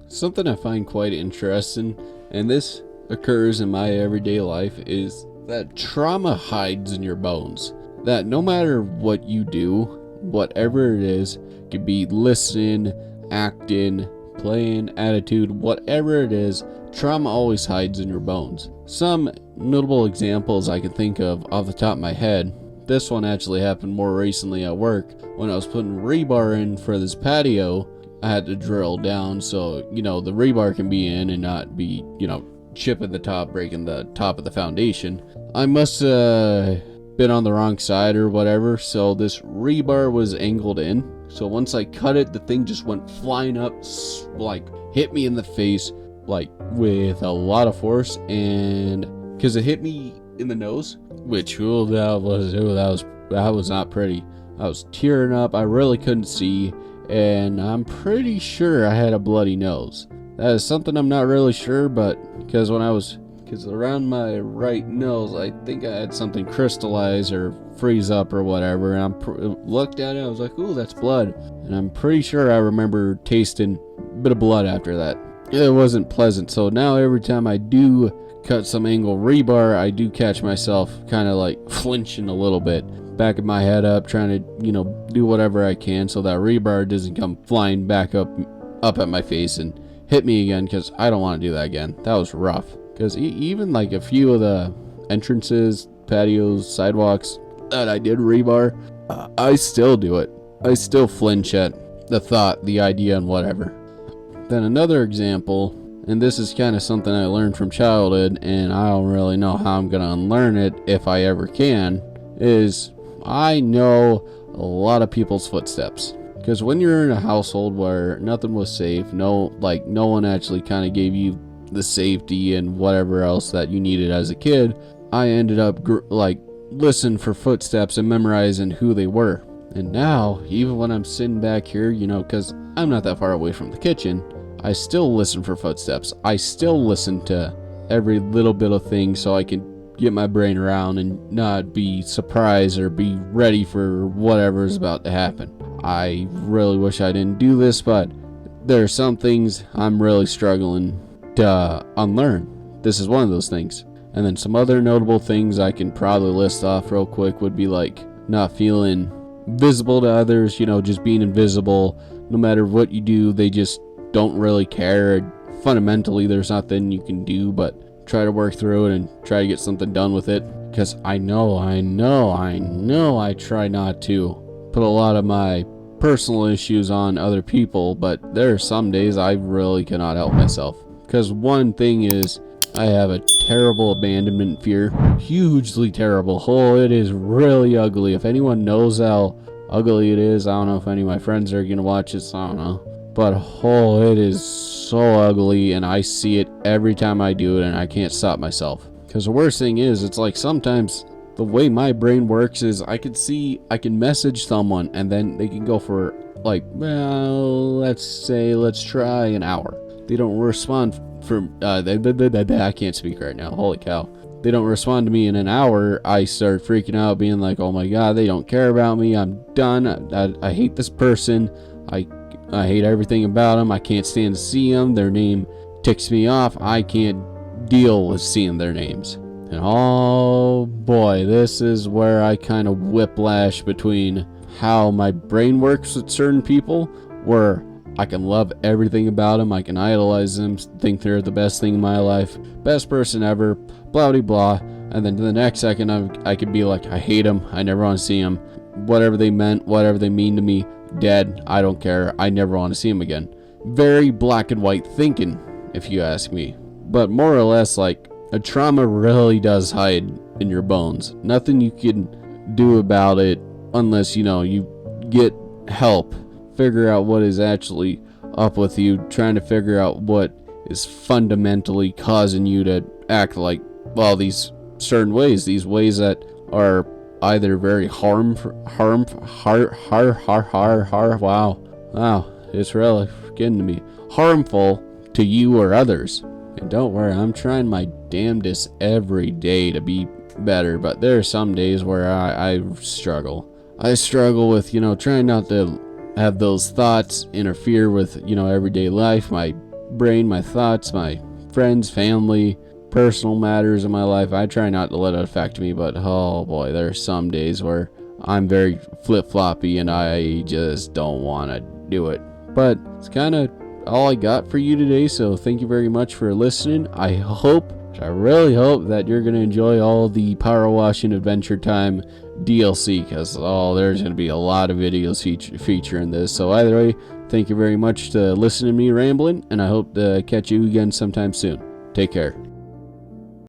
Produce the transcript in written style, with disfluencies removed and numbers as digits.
Something I find quite interesting, and this occurs in my everyday life, is that trauma hides in your bones. That no matter what you do, whatever it is, could be listening, acting, playing, attitude, whatever it is, trauma always hides in your bones. Some notable examples I can think of off the top of my head. This one actually happened more recently at work when I was putting rebar in for this patio. I had to drill down so, the rebar can be in and not be, chipping the top, breaking the top of the foundation. I must have been on the wrong side or whatever, so this rebar was angled in. So once I cut it, the thing just went flying up, hit me in the face, with a lot of force, and because it hit me in the nose, which that was not pretty. I was tearing up. I really couldn't see, and I'm pretty sure I had a bloody nose. That is something I'm not really sure, but because around my right nose, I think I had something crystallize or freeze up or whatever, and looked at it, I was like, ooh, that's blood. And I'm pretty sure I remember tasting a bit of blood after that. It wasn't pleasant, so now every time I do cut some angle rebar, I do catch myself kind of flinching a little bit, backing my head up, trying to, do whatever I can so that rebar doesn't come flying back up at my face and hit me again, because I don't want to do that again. That was rough, because even a few of the entrances, patios, sidewalks that I did rebar, I still do it. I still flinch at the thought, the idea, and whatever. Then another example, and this is kind of something I learned from childhood, and I don't really know how I'm going to unlearn it if I ever can, is I know a lot of people's footsteps. Because when you're in a household where nothing was safe, no one actually kind of gave you the safety and whatever else that you needed as a kid, I ended up listening for footsteps and memorizing who they were. And now, even when I'm sitting back here, because I'm not that far away from the kitchen, I still listen for footsteps. I still listen to every little bit of thing so I can get my brain around and not be surprised or be ready for whatever's about to happen. I really wish I didn't do this, but there are some things I'm really struggling to unlearn. This is one of those things. And then some other notable things I can probably list off real quick would be not feeling visible to others, just being invisible. No matter what you do, they just don't really care. Fundamentally, there's nothing you can do but try to work through it and try to get something done with it. Because I know I try not to put a lot of my personal issues on other people, but there are some days I really cannot help myself. Because one thing is, I have a terrible abandonment fear. Hugely terrible. Oh, it is really ugly. If anyone knows how ugly it is, I don't know if any of my friends are going to watch this, I don't know. But oh, it is so ugly, and I see it every time I do it, and I can't stop myself. Because the worst thing is, it's sometimes the way my brain works is I can message someone, and then they can go for let's try an hour. They don't respond for I can't speak right now. Holy cow. They don't respond to me in an hour. I start freaking out, being like, oh my god, they don't care about me. I'm done. I hate this person. I hate everything about them. I can't stand to see them. Their name ticks me off. I can't deal with seeing their names. And oh boy, this is where I kind of whiplash between how my brain works with certain people, where I can love everything about them, I can idolize them, think they're the best thing in my life, best person ever, blah blah blah, and then the next second I could be like, I hate them, I never want to see them, whatever they meant, whatever they mean to me, dead, I don't care, I never want to see them again. Very black and white thinking, if you ask me. But more or less, a trauma really does hide in your bones. Nothing you can do about it unless, you get help. Figure out what is actually up with you, trying to figure out what is fundamentally causing you to act these certain ways, these ways that are either very wow, it's really getting to me, harmful to you or others. And don't worry, I'm trying my damnedest every day to be better, but there are some days where I struggle. I struggle with, trying not to have those thoughts interfere with, everyday life, my brain, my thoughts, my friends, family, personal matters in my life. I try not to let it affect me, but oh boy, there are some days where I'm very flip-floppy and I just don't want to do it. But it's kind of all I got for you today, so thank you very much for listening. I really hope that you're going to enjoy all the Power Wash and Adventure Time DLC, because there's going to be a lot of videos featuring this. So either way, thank you very much to listening to me rambling, and I hope to catch you again sometime soon. Take care.